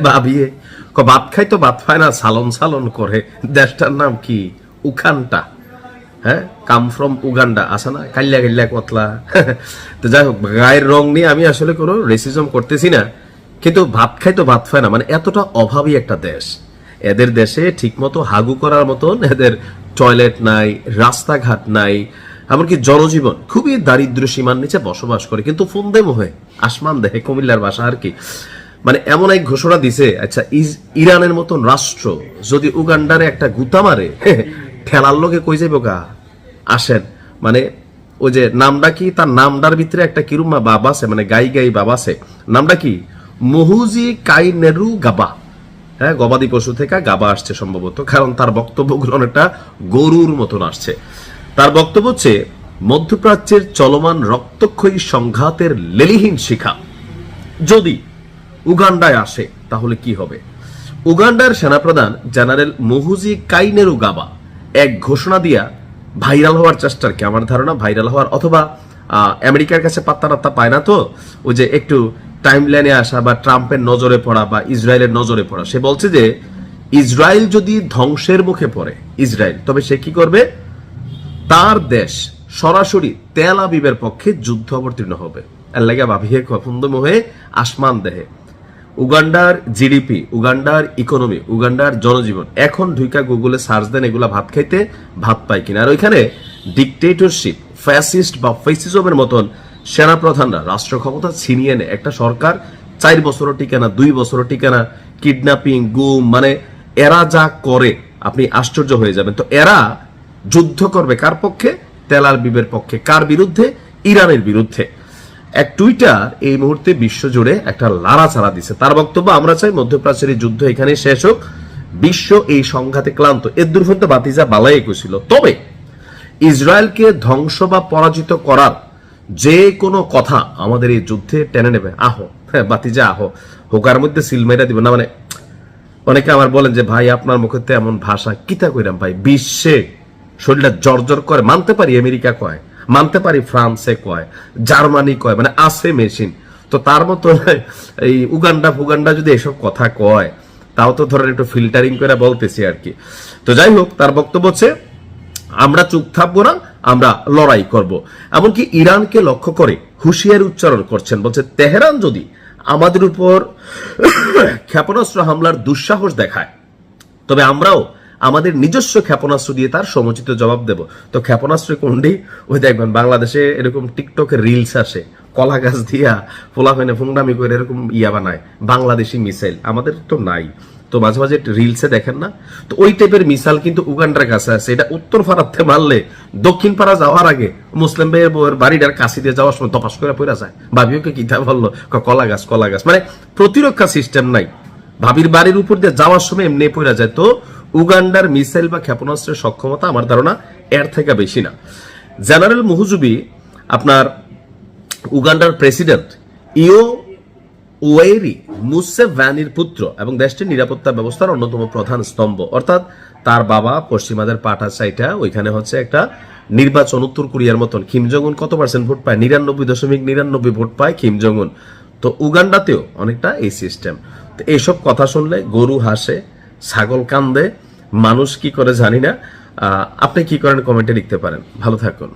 ভাবিয়ে ভাত খাই তো ভাত খায় না, সালন সালন করে। দেশটার নাম কি? উখানটা। হ্যাঁ, কাম ফ্রম উগান্ডা, আসে না? কাল্লা কাল্লা কতলা। তো যাই হোক, গায়ের রং নিয়ে আমি আসলে কোনো রেসিজম করতেছি না, কিন্তু ভাত খাই তো ভাত খায় না, মানে এতটা অভাবী একটা দেশ। এদের দেশে ঠিক মতো হাগু করার মতন এদের টয়লেট নাই, রাস্তাঘাট নাই, এমনকি জনজীবন খুবই দারিদ্র সীমার নিচে বসবাস করে। কিন্তু ফন্দে মোহে আসমান দেহে, কুমিল্লার ভাষা আর কি। মানে এমন এক ঘোষণা দিছে, আচ্ছা ইরানের মতন রাষ্ট্র যদি উগান্ডারে একটা গুতা মারে, ঠেলার লোকে কই যাইব গা? আসেন, মানে ওই যে নামটা কি, তার নামটার ভিতরে একটা কিরুমা বাবা আছে, মানে গাই গাই বাবা আছে। নামটা কি? মহুজি কাইনেরু গাবা। হ্যাঁ, গবাদি পশু থেকে গাবা আসছে সম্ভবত, কারণ তার বক্তব্যগুলো অনেকটা গরুর মতন আসছে। তার বক্তব্য হচ্ছে, মধ্যপ্রাচ্যের চলমান রক্তক্ষয়ী সংঘাতের লেলিহীন শিখা যদি উগান্ডায় আসে তাহলে কি হবে। উগান্ডার সেনাপ্রধান জেনারেল মহুজি কাইনেরু গাবা এক ঘোষণা দিয়া ভাইরাল হওয়ার চেষ্টা, আর কি আমার ধারণা ভাইরাল হওয়ার, অথবা আমেরিকার কাছে পাত্তা রাত্তা পায় না, তো ওই যে একটু টাইম লাইনে আসা বা ট্রাম্পের নজরে পড়া বা ইসরায়েলের নজরে পড়া। সে বলছে যে ইসরায়েল যদি ধ্বংসের মুখে পড়ে ইসরায়েল, তবে সে কি করবে? তার দেশ সরাসরি তেল আবিবের পক্ষে যুদ্ধ অবতীর্ণ হবে। এর লাগে ভাবিয়ে কখন্দ মোহে আসমান দেহে। উগান্ডার জিডিপি, উগান্ডার ইকোনমি, উগান্ডার জনজীবন, এখন ঢুইকা গুগলে সার্চ দেন এগুলা ভাত খাইতে ভাত পায় কিনা। আর ওইখানে ডিকটেটরশিপ, ফ্যাসিস্ট বা ফেসিজমের মতন সেনাপ্রধানরা রাষ্ট্র ক্ষমতা ছিনিয়ে নেয়। একটা সরকার 4 বছরও টিকে না, 2 বছরও টিকে না, কিডন্যাপিং, গুম, মানে এরা যা করে আপনি আশ্চর্য হয়ে যাবেন। তো এরা যুদ্ধ করবে কার পক্ষে? তেল আবিবের পক্ষে। কার বিরুদ্ধে? ইরানের বিরুদ্ধে। এক টুইটার এই মুহূর্তে বিশ্বজুড়ে একটা লাড়াচাড়া দিছে। তার বক্তব্য, আমরা চাই মধ্যপ্রাচ্যের যুদ্ধ এখানে শেষ হোক, বিশ্ব এই সংঘাতে ক্লান্ত। এর দুর্ভন্ত বাতিজা বালাই কইছিল, তবে ইসরায়েলকে ধ্বংস বা পরাজিত করার যে কোনো কথা আমাদের এই যুদ্ধে টেনে নেবে। আহো, হ্যাঁ বাতিজা আহো, হোকার মধ্যে সিলমাইরা দিব না। মানে অনেকে আমার বলেন যে ভাই আপনার মুখে এমন ভাষা কিতা কইরাম ভাই, বিশ্বে শরীরটা জর্জর করে। মানতে পারি আমেরিকা কয়, মানতে পারি ফ্রান্সে কয়, জার্মানি কয়, মানে আছে মেশিন। তো তার মতো এই উগান্ডা ফুগান্ডা যদি এসব কথা কয়, তাও তো ধরেন একটু ফিল্টারিং করে বলতেছি আর কি। তো যাই হোক, তার বক্তব্য হচ্ছে আমরা চুপ থাকবো না, আমরা লড়াই করব। এমনকি ইরানকে লক্ষ্য করে হুঁশিয়ারি উচ্চারণ করছেন, বলছে তেহরান যদি আমাদের উপর ক্ষেপণাস্ত্র হামলার দুঃসাহস দেখায়, তবে আমরাও আমাদের নিজস্ব ক্ষেপণাস্ত্র দিয়ে তার সমুচিত জবাব দেব। তো ক্ষেপণাস্ত্র কোনটি? ওই দেখবেন বাংলাদেশে এরকম টিকটকে রিলস আসে, কলা গাছ দিয়া ফোলাফেনে ফুংডামি করে এরকম ইয়া বানায়, বাংলাদেশি মিসাইল। আমাদের তো নাই, তো মাঝে মাঝে রিলসে দেখেন না? তো ওই টাইপের মিসাইল কিন্তু উগান্ডার কাছে আছে। এটা উত্তর পাড়াতে মারলে দক্ষিণ পাড়া যাওয়ার আগে মুসলিম ভাইয়ের বউয়ের বাড়িটার কাছে দিয়ে যাওয়ার সময় তপাস করে পড়া যায়। ভাবিওকে কিতা বললো, কলা গাছ কলা গাছ, মানে প্রতিরক্ষা সিস্টেম নাই। ভাবির বাড়ির উপর দিয়ে যাওয়ার সময় এমনি পড়া যায়। তো উগান্ডার মিসাইল বা ক্ষেপণাস্ত্রের সক্ষমতা আমার ধারণা এর থেকে বেশি না। জেনারেল মুহুজুবি আপনার উগান্ডার প্রেসিডেন্ট ইও ওয়েরি মুসেভ্যানির পুত্র এবং দেশটির নিরাপত্তা ব্যবস্থার অন্যতম প্রধান স্তম্ভ। অর্থাৎ তার বাবা পশ্চিমাদের পাঠা চাইটা ওইখানে হচ্ছে একটা নির্বাচন উত্তর কোরিয়ার মতন। কিম জং উন কত % ভোট পায়? 99.99 ভোট পায় কিম জং উন। তো উগান্ডাতেও অনেকটা এই সিস্টেম। তো এইসব কথা শুনলে গরু হাসে, ছাগল কান্দে, মানুষ কি করে জানি না। আপনি কি করেন কমেন্টে লিখতে পারেন। ভালো থাকুন।